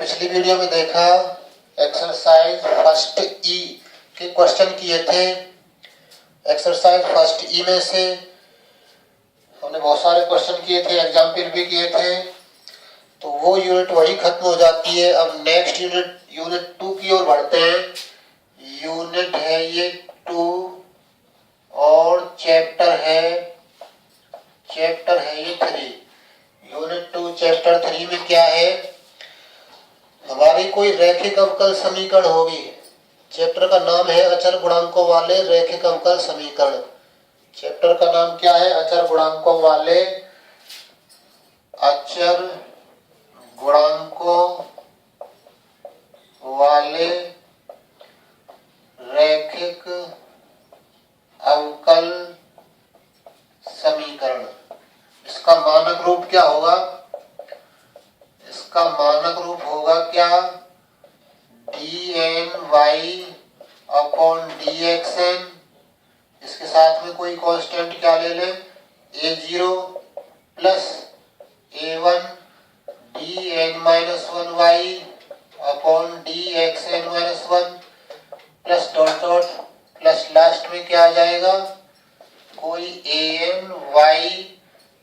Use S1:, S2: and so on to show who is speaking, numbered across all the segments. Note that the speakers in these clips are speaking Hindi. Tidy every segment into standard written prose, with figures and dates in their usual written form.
S1: पिछली वीडियो में देखा एक्सरसाइज फर्स्ट ई के क्वेश्चन किए थे। एक्सरसाइज फर्स्ट ई में से हमने बहुत सारे क्वेश्चन किए थे, एग्जाम्पल भी किए थे, तो वो यूनिट वही खत्म हो जाती है। अब नेक्स्ट यूनिट 2 की ओर बढ़ते हैं। यूनिट है ये 2 और चैप्टर है ये 3। यूनिट 2 चैप्टर 3 में क्या है, हमारी कोई रैखिक अवकल समीकरण होगी। चैप्टर का नाम है अचर गुणांकों वाले रैखिक अवकल समीकरण। चैप्टर का नाम क्या है? अचर गुणांकों वाले रैखिक अवकल समीकरण। इसका मानक रूप क्या होगा? इसका मानक रूप होगा क्या? dny upon dxn। इसके साथ में कोई कांस्टेंट क्या ले लें? a0 plus a1 dn-1y upon dxn-1 plus dot dot plus last में क्या आ जाएगा? कोई an y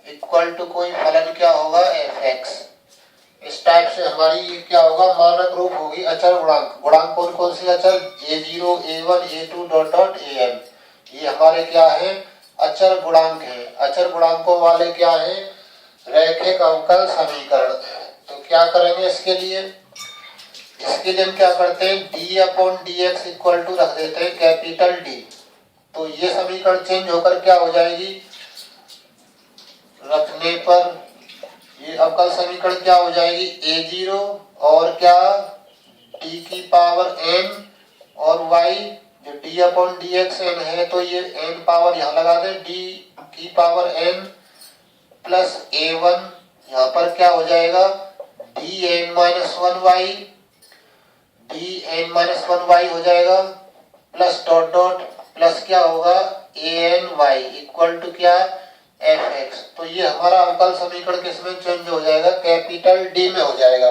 S1: इक्वल टू कोई फलन क्या होगा? fx। इस टाइप से हमारी ये क्या होगा? मानक रूप होगी अचर गुणांक। गुणांक कौन कौन सी अचर? a0 a1 a2 dot dot an। ये हमारे क्या है? अचर गुणांक है। अचर गुणांकों वाले क्या है? रैखिक अवकल समीकरण। तो क्या करेंगे इसके लिए? हम क्या करते हैं? d upon dx equal to रख देते हैं कैपिटल D। तो ये समीकरण चेंज होकर क्या हो जाएगी? रखने पर ये अवकल समीकरण क्या हो जाएगी? a0 और क्या d की पावर n और y, जो d अपॉन dx n है तो ये n पावर यहाँ लगा दें, d की पावर n प्लस a1 यहाँ पर क्या हो जाएगा? dn-1y हो जाएगा प्लस डॉट डॉट प्लस क्या होगा? an-y इक्वल टू क्या? fx। तो ये हमारा अवकल समीकरण किसमें चेंज हो जाएगा? कैपिटल D में हो जाएगा।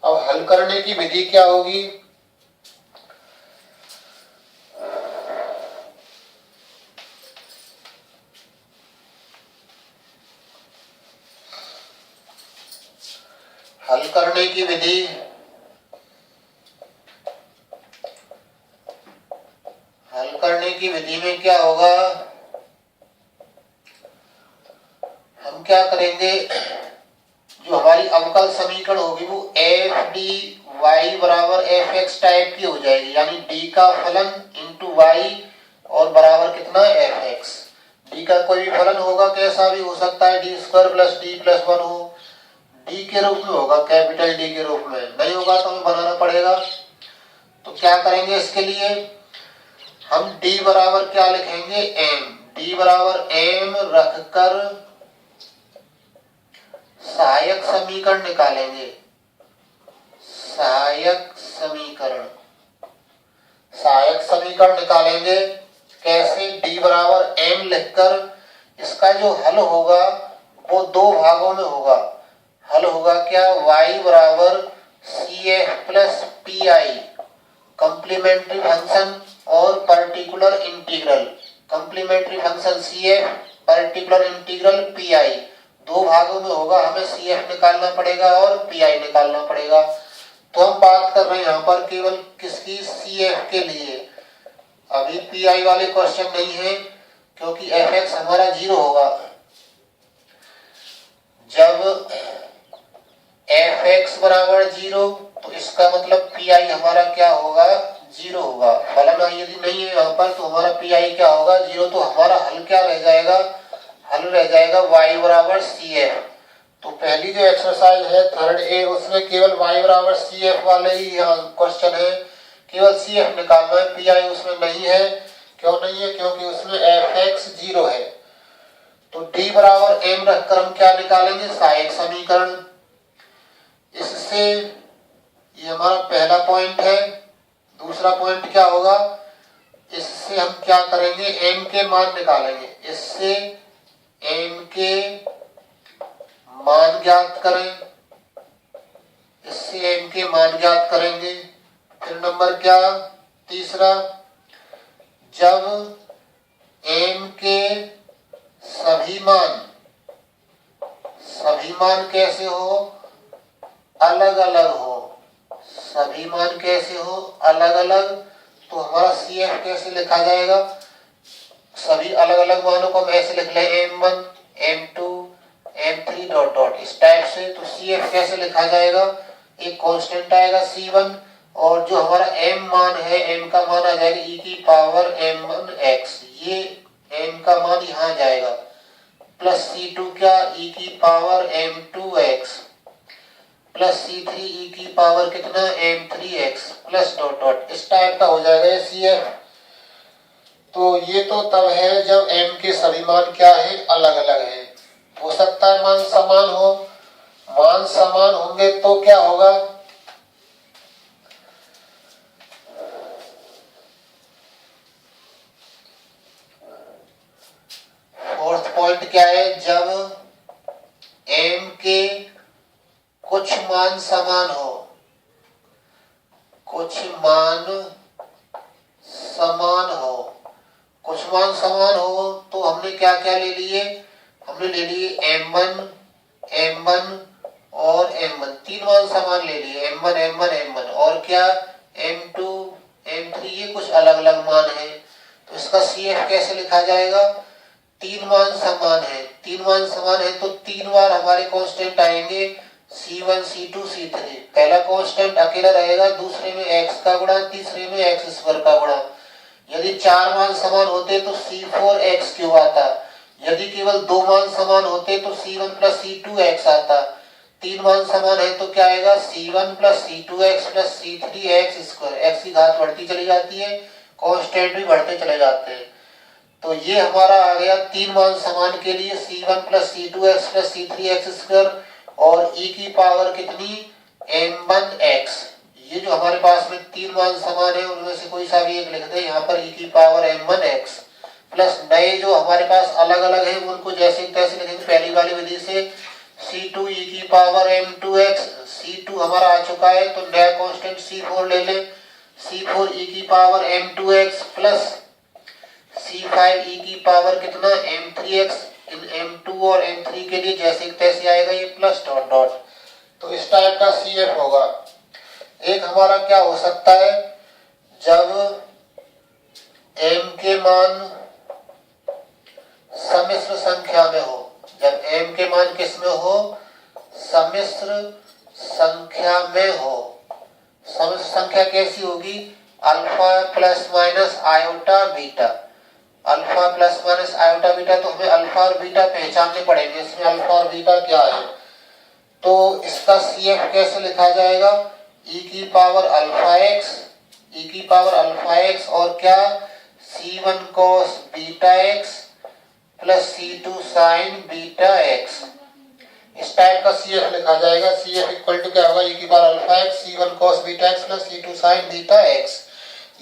S1: अब हल करने की विधि क्या होगी? हल करने की विधि में क्या होगा? हम क्या करेंगे? जो हमारी अवकल समीकरण होगी वो एफ डी वाई बराबर एफ एक्स टाइप की हो जाएगी, यानी डी का फलन इंटू वाई और बराबर कितना? F x. डी का कोई भी फलन होगा, कैसा भी हो सकता है, D square plus D plus 1 हो, डी के रूप में होगा, कैपिटल डी के रूप में। नहीं होगा तो हमें बनाना पड़ेगा। तो क्या करेंगे इसके लिए? हम डी बराबर क्या लिखेंगे? एम। डी बराबर एम रखकर सहायक समीकरण निकालेंगे। सहायक समीकरण निकालेंगे कैसे? d बराबर m लिखकर इसका जो हल होगा वो दो भागों में होगा। हल होगा क्या? y बराबर cf plus pi complementary function और particular integral. Complementary function cf, particular integral pi, दो भागों में होगा। हमें cf निकालना पड़ेगा और pi निकालना पड़ेगा। तो हम बात कर रहे हैं यहाँ पर केवल किसकी? cf के लिए। अभी pi वाले क्वेश्चन नहीं है, क्योंकि fx हमारा 0 होगा। जब fx बराबर 0 तो इसका मतलब pi हमारा क्या होगा? 0 होगा। फलन यदि नहीं है यहाँ पर तो हमारा pi क्या होगा? 0। तो हमारा हल क्या रह जाएगा? हल रह जाएगा y बराबर cf। तो पहली जो एक्सरसाइज है थर्ड ए, उसमें केवल y बराबर cf वाले ही क्वेश्चन है, केवल cf निकालना है, pi उसमें नहीं है। क्यों नहीं है? क्योंकि उसमें fx 0 है। तो d बराबर m रखकर हम क्या निकालेंगे? सहायक समीकरण। इससे ये हमारा पहला पॉइंट है। दूसरा पॉइंट क्या होगा? इससे हम क्या करेंगे? m के मान निकालेंगे। इससे m के मान ज्ञात करें। इससे m के मान ज्ञात करेंगे। फिर नंबर क्या, तीसरा, जब m के सभी मान कैसे हो, अलग अलग हो, सभी मान कैसे हो, अलग अलग, तो हमारा CF कैसे लिखा जाएगा, सभी अलग अलग मानों को हम ऐसे लिख लें M1 M2 M3 dot dot इस टाइप से। तो CF कैसे लिखा जाएगा, एक कांस्टेंट आएगा C1 और जो हमारा M मान है, M का मान आ जाएगा e की पावर M1x, ये M का मान यहाँ जाएगा, प्लस C2 क्या, e की power M2x, plus C3 e की पावर कितना M3x, प्लस डॉट डॉट इस टाइप का हो जाएगा ये CF। तो ये तो तब है जब m के सभी मान क्या है, अलग अलग है। हो सकता है मान समान हो, मान समान होंगे तो क्या होगा, फोर्थ पॉइंट क्या है, जब m के कुछ मान समान हो, कुछ मान समान हो, कुछ मान समान हो तो हमने क्या क्या ले लिए, हमने ले लिए M1 M1 और M1, तीन मान समान ले लिए, M1 M1 M1 और क्या M2 M3, ये कुछ अलग अलग मान है। तो इसका CF कैसे लिखा जाएगा, तीन मान समान है, तीन मान समान है तो तीन बार हमारे कांस्टेंट आएंगे C1 C2 C3, पहला कांस्टेंट अकेला रहेगा, दूसरे में x का गुणा, तीसरे में x स्क्वायर का गुणा। यदि चार मान समान होते तो C4x क्यों आता, यदि केवल दो मान समान होते तो C1 प्लस C2x आता, तीन मान समान है तो क्या आएगा C1 plus C2x plus C3x square, x की घात बढ़ती चली जाती है, कांस्टेंट भी बढ़ते चले जाते हैं। तो ये हमारा आ गया तीन मान समान के लिए C1 plus C2x plus C3x square और e की पावर कितनी M1x। ये जो हमारे पास में तीन मान समान है उनमें से कोई सा भी एक लिख दे, यहाँ पर e की पावर M1x प्लस नए जो हमारे पास अलग अलग है उनको जैसे तैसे लिखेंगे पहली वाली विधि से, C2 e की पावर M2x, C2 हमारा आ चुका है तो नया कांस्टेंट C4 ले लें, C4 e की power M2x plus C5 e की पावर कितना M3x, इन M2 और M3 के लिए जैसे तैसे आएगा ये प्लस डॉट डॉट। तो इस टाइप का CF होगा। एक हमारा क्या हो सकता है, जब m के मान सम्मिश्र संख्या में हो, जब m के मान किस में हो, सम्मिश्र संख्या में हो। सम्मिश्र संख्या कैसी होगी, alpha plus minus iota beta, alpha plus minus iota beta, तो हमें अल्फा और बीटा पहचानने पड़ेंगे, इसमें अल्फा और बीटा क्या है। तो इसका CF कैसे लिखा जाएगा, e की पावर अल्फा x, e की पावर अल्फा x और क्या C1 cos beta x plus C2 sin beta x, इस टाइप का CF लिखा जाएगा। CF इक्वल टू क्या होगा, e की power alpha x C1 cos beta x plus C2 sin beta x,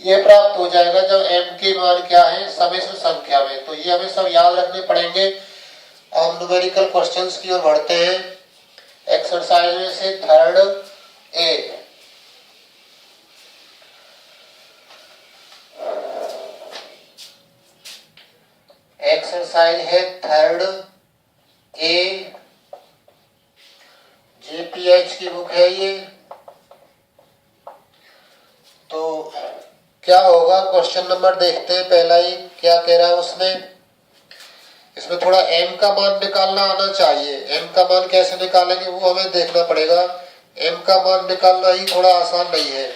S1: ये प्राप्त हो जाएगा जब m के मान क्या है, सम्मिश्र संख्या में। तो ये हमें सब याद रखने पड़ेंगे। अब हम न्यूमेरिकल क्वेश्चंस की ओर बढ़ते हैं। एक्सरसाइज में से थर्ड ए, एक्सरसाइज है थर्ड ए, JPH की बुक है ये। तो क्या होगा, क्वेश्चन नंबर देखते हैं, पहला ही क्या कह रहा है उसमें, इसमें थोड़ा m का मान निकालना आना चाहिए। m का मान कैसे निकालेंगे वो हमें देखना पड़ेगा, m का मान निकालना ही थोड़ा आसान नहीं है।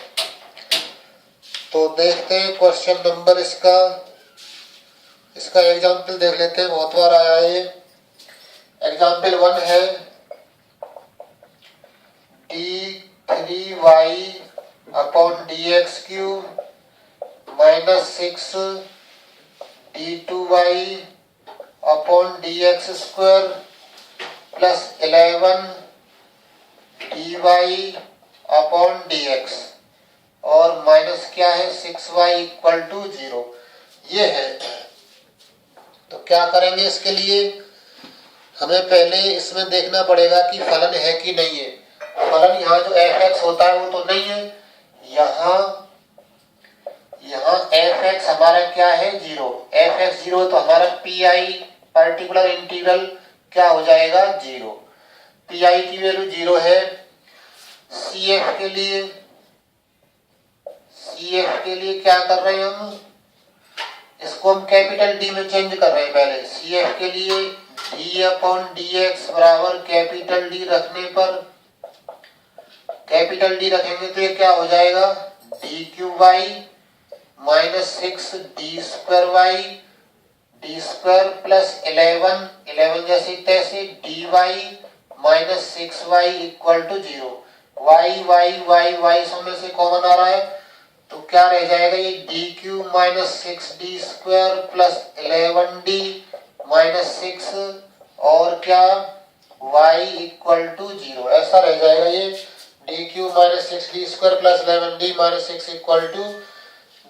S1: तो देखते हैं क्वेश्चन नंबर इसका एग्जाम्पल देख लेते हैं, बहुत बार आया है ये। एग्जाम्पल 1 है d3y upon dx cube minus 6 d2y upon dx square plus 11 dy upon dx और माइनस क्या है 6y इक्वल टू 0, ये है। तो क्या करेंगे, इसके लिए हमें पहले इसमें देखना पड़ेगा कि फलन है कि नहीं है। फलन यहाँ जो fx होता है वो तो नहीं है, यहाँ fx हमारा क्या है 0, fx 0 तो हमारा pi पर्टिकुलर इंटीग्रल क्या हो जाएगा 0, pi की वैल्यू 0 है। cf के लिए क्या कर रहे हैं हम, इसको हम कैपिटल D में चेंज कर रहे हैं। पहले cf के लिए d/dx बराबर कैपिटल D रखने पर, कैपिटल D रखेंगे तो ये क्या हो जाएगा d³ माइनस 6d² प्लस 11 जैसे तैसे dy minus 6y equal to 0। y समय से कॉमन आ रहा है तो क्या रह जाएगा ये d³ minus 6d² plus 11d minus 6 और क्या y इक्वल टू 0, ऐसा रह जाएगा ये d³ minus 6d² plus 11d minus 6 equal to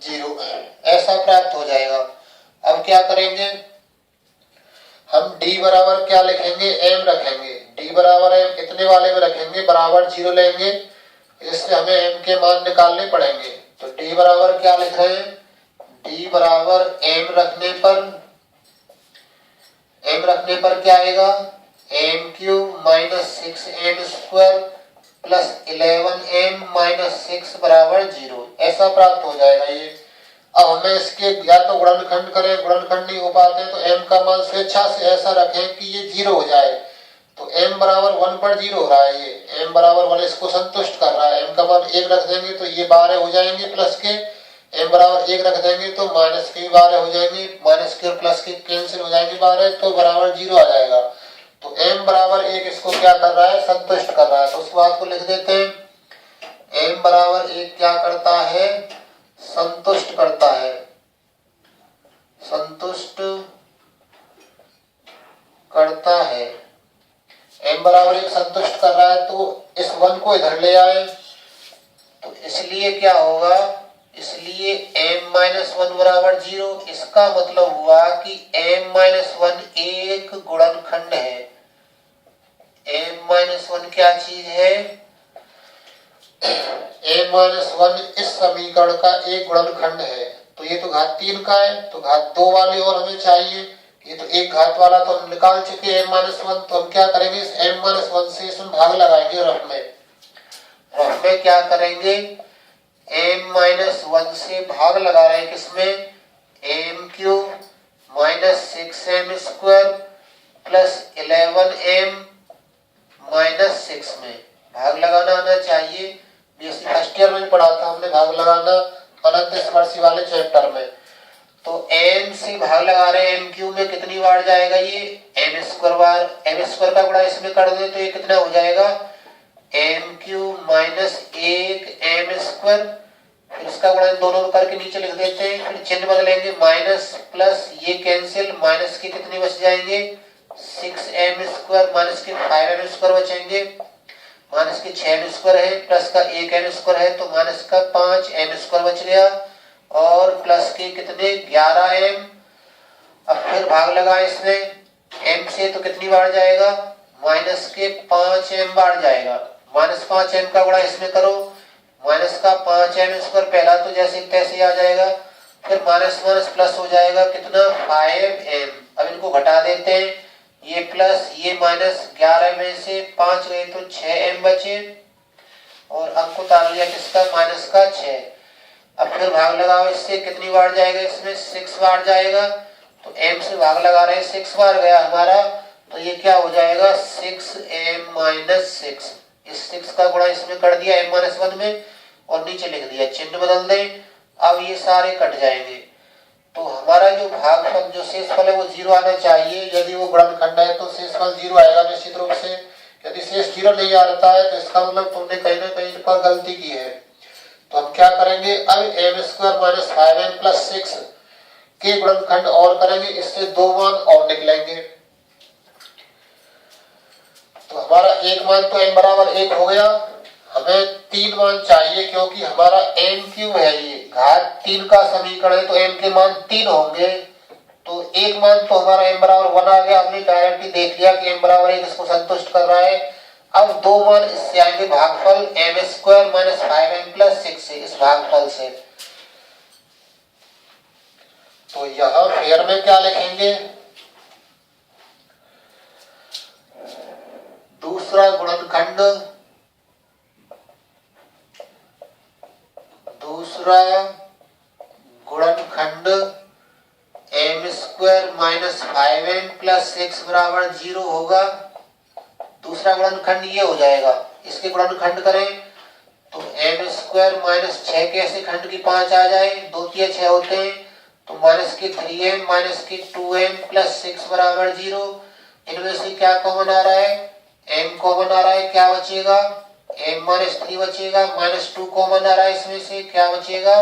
S1: 0, ऐसा प्राप्त हो जाएगा। अब क्या करेंगे हम d बराबर क्या लिखेंगे m रखेंगे, d बराबर m इतने वाले में रखेंगे, बराबर 0 लेंगे, इससे हमें m के मान निकालने पड़ेंगे। तो d बराबर क्या लिख रहे हैं, d बराबर m रखने पर क्या आएगा m³ minus 6m² plus 11m minus 6 बराबर 0, ऐसा प्राप्त हो जाएगा ये। अब हमें इसके या तो गुणनखंड करें, गुणनखंड नहीं हो पाते हैं तो m का मान स्वेच्छा से ऐसा रखें कि ये 0 हो जाए। तो m बराबर 1 पर 0 हो रहा है, ये m बराबर 1 इसको संतुष्ट कर रहा है। m का मान 1 रख देंगे तो ये 12 हो जाएंगे प्लस के, m बराबर 1 रख देंगे तो माइनस के 12 हो जाएंगे, माइनस के और प्लस के कैंसिल हो जाएंगे 12, तो बराबर 0 आ जाएगा। तो m बराबर 1 इसको क्या कर रहा है, संतुष्ट कर रहा है। तो उस बात को लिख देते हैं m बराबर 1 क्या करता है, संतुष्ट करता है, संतुष्ट करता है। m बराबर 1 संतुष्ट कर रहा है तो इस 1 को इधर ले आए, तो इसलिए क्या होगा, इसलिए m-1 बराबर 0। इसका मतलब हुआ कि m-1 एक गुणनखंड है। m-1 क्या चीज है, m-1 इस समीकरण का एक गुणनखंड है। तो ये तो घात 3 का है, तो घात 2 वाले और हमें चाहिए, ये तो एक घात वाला तो हम निकाल चुके हैं m-1। तो हम क्या करेंगे, इस m-1 से इसमें भाग लगाएंगे रफ में क्या करेंगे, m-1 से भाग लगा रहे हैं किसमें, m³ minus 6m² plus 11m minus 6 में भाग लगाना आना चाहिए। बीएससी फर्स्ट ईयर में पढ़ा था हमने भाग लगाना अनंत स्पर्शी वाले चैप्टर में। तो m से भाग लगा रहे हैं, m³ में कितनी बार जाएगा ये m² बार, m² का गुणा इसमें कर दे तो ये कितना हो जाएगा m³ माइनस 1m², फिर इसका गुणा इन दोनों करके नीचे लिख देते हैं, फिर चिन्ह बदलेंगे, माइनस प्लस ये कैंसिल, माइनस के कितने बच जाएंगे 6m² माइनस के 5m² बचेंगे, माइनस के 6m² है, प्लस का 1m² है तो माइनस का 5m² बच गया, और प्लस के कितने 11m। अब फिर भाग लगा इसमें m से तो कितनी बार जाएगा, माइनस के 5m बार जाएगा, माइनस 5m का गुणा इसमें करो, माइनस का 5m² पहला तो जैसे तैसे आ जाएगा, फिर माइनस माइनस प्लस हो जाएगा कितना 5m। अब इनको घटा देते हैं, ये प्लस ये माइनस, 11 में से 5 गए तो 6m बचे, और अंक उतार लिया किसका, माइनस का 6। अब फिर भाग लगाओ, इससे कितनी बार जाएगा, इसमें 6 बार जाएगा, तो m से भाग लगा रहे हैं 6 बार गया हमारा, तो ये क्या हो जाएगा 6m माइनस 6। इस 6 का गुणा इसमें कर दिया m-1 में और नीचे लिख दिया, चिन्ह बदल दें, अब ये सारे कट जाएंगे। तो हमारा जो भागफल जो शेषफल है वो 0 आना चाहिए। यदि वो गुणनखंड है तो शेषफल 0 आएगा निश्चित रूप से। यदि शेष 0 नहीं आता है तो इसका मतलब तुमने कहीं ना कहीं पर गलती की है। तो हम क्या करेंगे, अब m² माइनस 5m प्लस 6 के गुणनखंड और करेंगे, इससे 2 मान और निकलेंगे। तो हमारा एक मान तो m बराबर 1 हो गया, हमें 3 मान चाहिए क्योंकि हमारा m³ है, ये घात 3 का समीकरण है तो m के मान 3 होंगे। तो एक मान तो हमारा m बराबर 1 आ गया, हमने डायरेक्टली देख लिया कि m बराबर 1 इसको संतुष्ट कर रहा है। अब दो मान इससे आएंगे भागफल M square minus 5m plus 6 से, इस भागफल से। तो यहां फेयर में क्या लिखेंगे, दूसरा गुणनखंड M square minus 5m plus 6 बराबर 0 होगा। दूसरा गुणनखंड ये हो जाएगा, इसके गुणनखंड करें तो एम स्क्वायर माइनस 6 के ऐसे खंड की 5 आ जाए, 2 3 6 होते हैं, तो माइनस के 3m माइनस के 2m प्लस 6 बराबर 0। इनमें से क्या कॉमन आ रहा है, m कॉमन आ रहा है, क्या बचेगा m माइनस 3 बचेगा, माइनस 2 कॉमन आ रहा है इसमें से, क्या बचेगा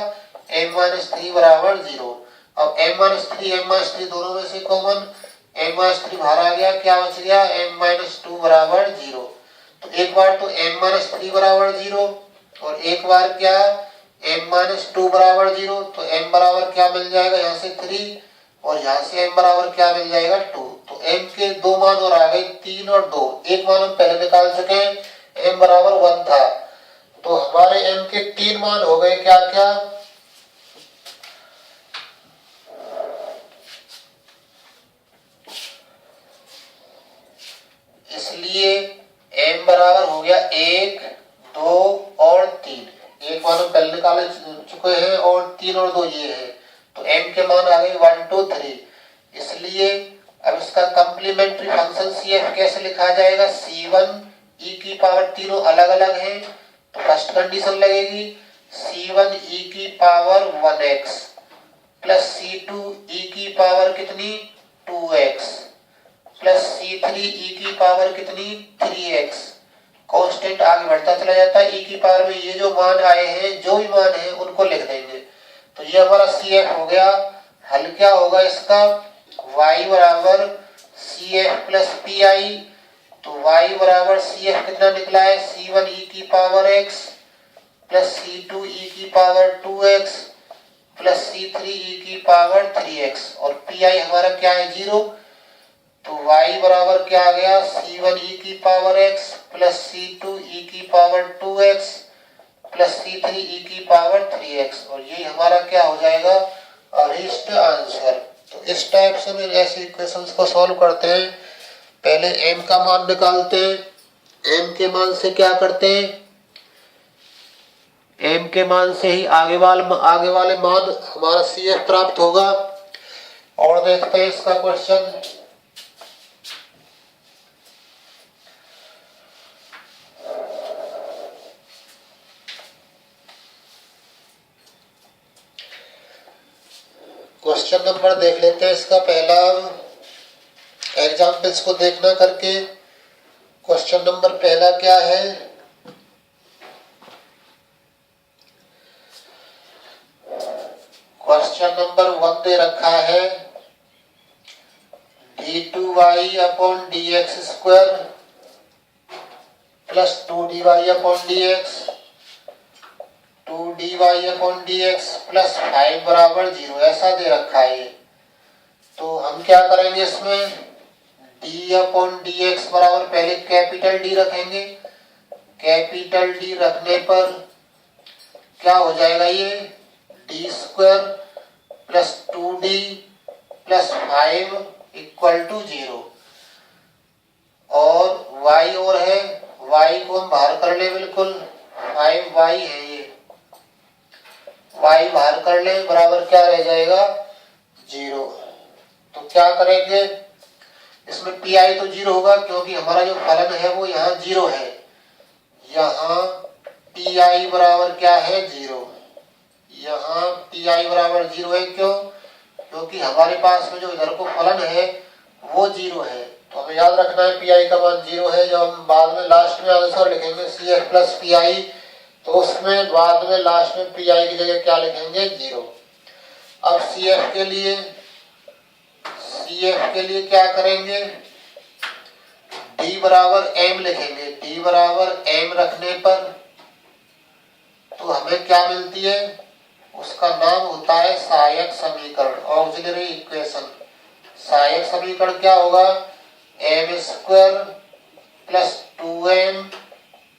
S1: m माइनस 3 बराबर 0। अब m माइनस 3 दोनों में से कॉमन, m माइनस 3 बाहर आ गया, क्या बच गया m माइनस 2 बराबर 0। तो एक बार तो m माइनस 3 बराबर 0 और एक बार क्या m माइनस 2 बराबर 0। तो m बराबर क्या मिल जाएगा, यहाँ से 3 और यहाँ से m बराबर क्या मिल जाएगा 2। तो m के दो मान और आ गए 3 और 2, एक मान हम पहले निकाल चुके हैं, m बराबर 1 था। तो हमारे m के 3 मान हो गए क्या क्या, इसलिए m बराबर हो गया 1 2 और 3। एक मान हम पहले निकाल चुके हैं और 3 और 2 ये है, तो m के मान आ गए 1 2 3। इसलिए अब इसका कंप्लीमेंट्री फंक्शन CF कैसे लिखा जाएगा, C1 e की पावर, तीनों अलग अलग हैं तो फर्स्ट कंडीशन लगेगी C1 e की power 1x plus C2 e की पावर कितनी 2x प्लस C3 e की पावर कितनी 3x। कांस्टेंट आगे बढ़ता चला जाता है, e की पावर में ये जो मान आए हैं, जो भी मान है उनको लिख देंगे। तो ये हमारा CF हो गया। हल क्या होगा इसका, y बराबर CF प्लस PI। तो y बराबर CF कितना निकला है, C1 e की power x plus C2 e की power 2x plus C3 e की पावर 3x और PI हमारा क्या है 0। तो y बराबर क्या आ गया, C1 e की power x plus C2 e की power 2x plus C3 e की पावर 3x और ये हमारा क्या हो जाएगा अभीष्ट आंसर। तो इस टाइप से हम ऐसे इक्वेशंस को सॉल्व करते हैं। पहले m का मान निकालते हैं, m के मान से क्या करते हैं, m के मान से ही आगे वाले मान हमारा CF प्राप्त होगा। और देखते हैं इसका क्वेश्चन। क्वेश्चन नंबर देख लेते हैं इसका पहला, एग्जाम्पल्स को देखना करके। क्वेश्चन नंबर पहला क्या है, क्वेश्चन नंबर 1 दे रखा है d2y upon dx square plus 2dy upon dx 2dy upon dx plus 5 बराबर 0, ऐसा दे रखा है। तो हम क्या करेंगे इसमें, d अपॉन dx बराबर पहले कैपिटल D रखेंगे। कैपिटल D रखने पर क्या हो जाएगा, ये d square plus 2d plus 5 equal to 0 और y और है, y को हम बाहर कर ले, बिल्कुल 5y है, ये y बाहर कर ले, बराबर क्या रह जाएगा 0। तो क्या करेंगे, इसमें PI तो 0 होगा क्योंकि हमारा जो फलन है वो यहाँ 0 है। यहाँ PI बराबर क्या है 0, यहाँ PI बराबर 0 है, क्योंकि हमारे पास में जो इधर को फलन है वो 0 है। तो हमें याद रखना है PI का मान 0 है। जब हम बाद में लास्ट में आंसर लिखेंगे CF प्लस PI, तो उसमें बाद में लास्ट में PI की जगह क्या लिखेंगे 0। अब CF के लिए क्या करेंगे, D बराबर M लिखेंगे। D बराबर M रखने पर तो हमें क्या मिलती है, उसका नाम होता है सहायक समीकरण, ऑक्सिलरी इक्वेशन। सहायक समीकरण क्या होगा, m square plus 2m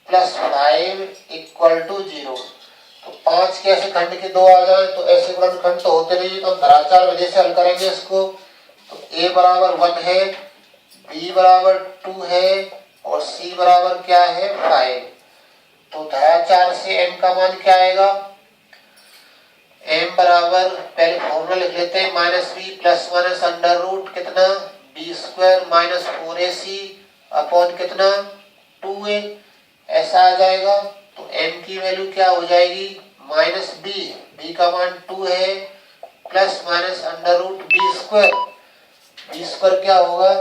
S1: plus 5 equal to 0। तो 5 के ऐसे खंड के 2 आ जाए तो ऐसे गुणनखंड तो होते नहीं, तो हम धराचार विधि से हल करेंगे इसको। तो a बराबर 1 है, b बराबर 2 है और c बराबर क्या है 5। तो धराचार से m का मान क्या आएगा, m बराबर पहले फॉर्मूला लिख लेते हैं, minus B plus minus under root कितना B square minus 4ac upon कितना 2a, ऐसा आ जाएगा। तो m की वैल्यू क्या हो जाएगी माइनस बी का मान 2 है plus minus under root b square क्या होगा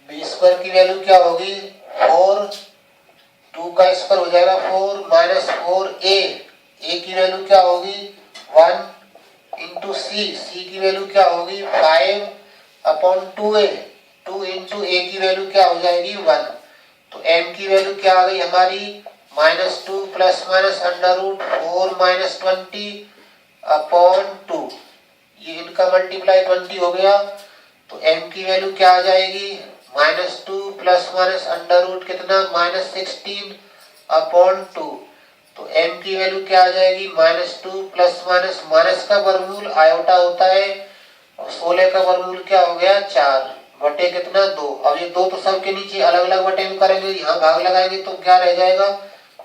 S1: बी स्क्वायर की वैल्यू क्या होगी 4, 2 का स्क्वायर हो जाएगा 4 माइनस 4a, a की वैल्यू क्या होगी 1 इंटू सी की वैल्यू क्या होगी 5 अपॉन 2a, 2 इंटू a की वैल्यू क्या हो जाएगी 1। तो m की वैल्यू क्या आ गई हमारी minus 2 plus minus under root 4 minus 20 upon 2, ये इनका मल्टीप्लाई 20 हो गया। तो m की वैल्यू क्या आ जाएगी minus 2 plus minus under root कितना माइनस 16 अपॉन 2। तो m की वैल्यू क्या आ जाएगी माइनस 2 प्लस माइनस माइनस का वर्गमूल आयोटा होता है और 16 का वर्गमूल क्या हो गया 4 बटे कितना 2। अब ये 2 तो सबके नीचे अलग अलग बटे में करेंगे, यहाँ भाग लगाएंगे तो क्या रह जाएगा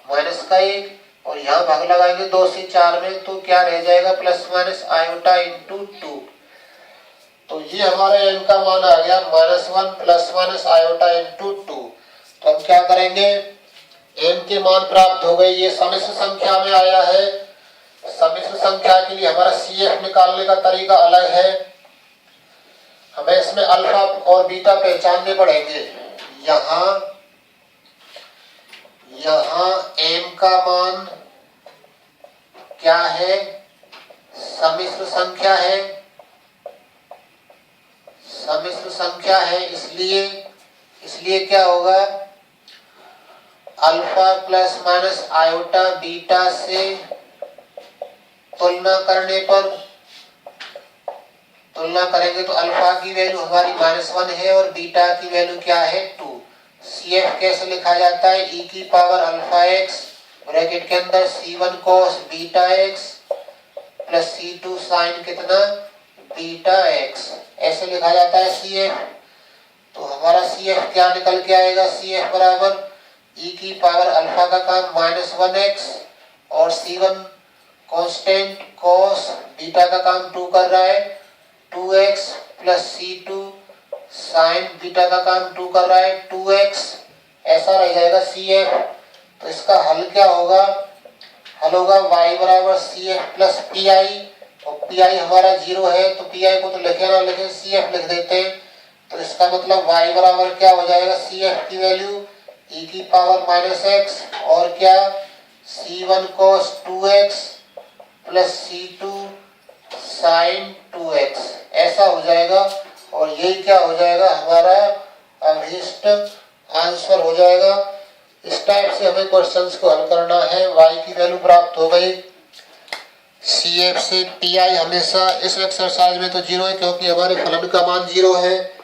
S1: माइनस का 1 और यहाँ भाग लगाएंगे 2 से 4 में तो क्या रह जाएगा प्लस माइनस आयोटा इंटू 2। तो ये हमारा m का मान आ गया -1 प्लस माइनस आयोटा इंटू 2। तो हम क्या करेंगे, m के मान प्राप्त हो गए, ये समिश्र संख्या में आया है। समिश्र संख्या के लिए हमारा CF निकालने का तरीका अलग है, हमें इसमें अल्फा और बीटा पहचानने पड़ेंगे। यहाँ m का मान क्या है समिश्र संख्या है, इसलिए क्या होगा alpha plus minus iota beta से तुलना करेंगे तो अल्फा की वैल्यू हमारी -1 है और बीटा की वैल्यू क्या है 2। CF कैसे लिखा जाता है e की पावर अल्फा x ब्रैकेट के अंदर c1 cos beta x plus c2 sine कितना बीटा x, ऐसे लिखा जाता है CF। तो हमारा CF क्या निकल के आएगा, CF बराबर e की पावर अल्फा का काम -1x और c1 कांस्टेंट cos बीटा का काम 2 कर रहा है 2x plus c2 sign beta का काम 2 कर रहा है 2x, ऐसा रह जाएगा CF। तो इसका हल क्या होगा, हल होगा y बराबर CF प्लस PI और PI हमारा 0 है तो PI को तो लिखे ना लिखे CF लिख देते हैं। तो इसका मतलब y बराबर क्या हो जाएगा CF की वैल्यू e की पावर -x और क्या c1 cos 2x plus c2 sign 2x, ऐसा हो जाएगा। और यही क्या हो जाएगा हमारा अभीष्ट आंसर हो जाएगा। इस टाइप से हमें क्वेश्चंस को हल करना है। y की वैल्यू प्राप्त हो गई, CF से PI हमेशा इस एक्सरसाइज में तो 0 है क्योंकि हमारे फलन का मान 0 है।